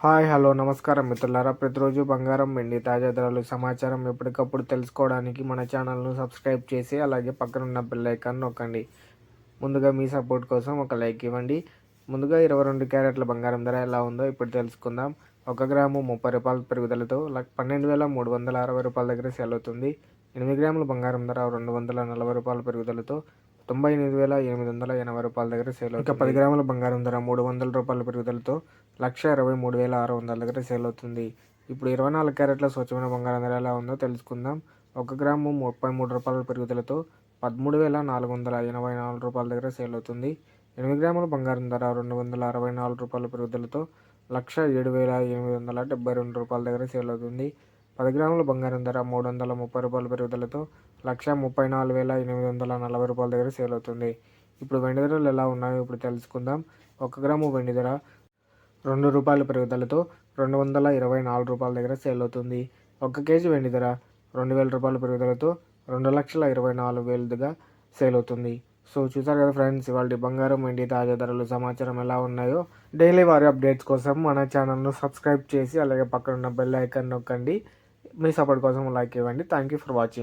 Hi hello నమస్కారం మిత్రులారా. ప్రతిరోజు బంగారం వెండి తాజా ధరలు సమాచారం ఎప్పటికప్పుడు తెలుసుకోవడానికి మన ఛానల్ను సబ్స్క్రైబ్ చేసి అలాగే పక్కనున్న బెల్ ఐకాన్ నొక్కండి. ముందుగా మీ సపోర్ట్ కోసం ఒక లైక్ ఇవ్వండి. ముందుగా 22 క్యారెట్ల బంగారం ధర ఎలా ఉందో ఇప్పుడు తెలుసుకుందాం. 1 గ్రాము 30 రూపాయల పెరుగుదలతో 12,360 రూపాయల దగ్గర సేల్ అవుతుంది. 8 గ్రాముల బంగారం ధర 240 రూపాయల పెరుగుదలతో 98,880 రూపాయల దగ్గర సేల్ అవుతుంది. 10 గ్రాముల బంగారం ధర 300 రూపాయల పెరుగుదలతో 1,23,600 దగ్గర సేల్ అవుతుంది. ఇప్పుడు 24 క్యారెట్ల స్వచ్ఛమైన బంగారం ధర ఎలా ఉందో తెలుసుకుందాం. 1 గ్రాము 33 రూపాయల పెరుగుదలతో 13,484 రూపాయల దగ్గర సేల్ అవుతుంది. 8 గ్రాముల బంగారం ధర 264 రూపాయల పెరుగుదలతో 1,07,872 రూపాయల దగ్గర సేల్ అవుతుంది. 10 గ్రాముల బంగారం ధర 330 రూపాయల పెరుగుదలతో 1,34,840 రూపాయల దగ్గర సేల్ అవుతుంది. ఇప్పుడు వెండి ధరలు ఎలా ఉన్నాయో ఇప్పుడు తెలుసుకుందాం. 1 గ్రాము వెండి ధర 2 రూపాయల పెరుగుదలతో 224 రూపాయల దగ్గర సేల్ అవుతుంది. 1 కేజీ వెండి ధర 2,000 రూపాయల పెరుగుదలతో 2,24,000గా సేల్ అవుతుంది. సో చూసారు కదా ఫ్రెండ్స్, ఇవాళ బంగారం వెండి తాజా ధరలు సమాచారం ఎలా ఉన్నాయో. డైలీ వారి అప్డేట్స్ కోసం మన ఛానల్ను సబ్స్క్రైబ్ చేసి అలాగే పక్కనున్న బెల్ ఐకాన్ నొక్కండి. మీ సపోర్ట్ కోసం లైక్ ఇవ్వండి. Thank you for watching.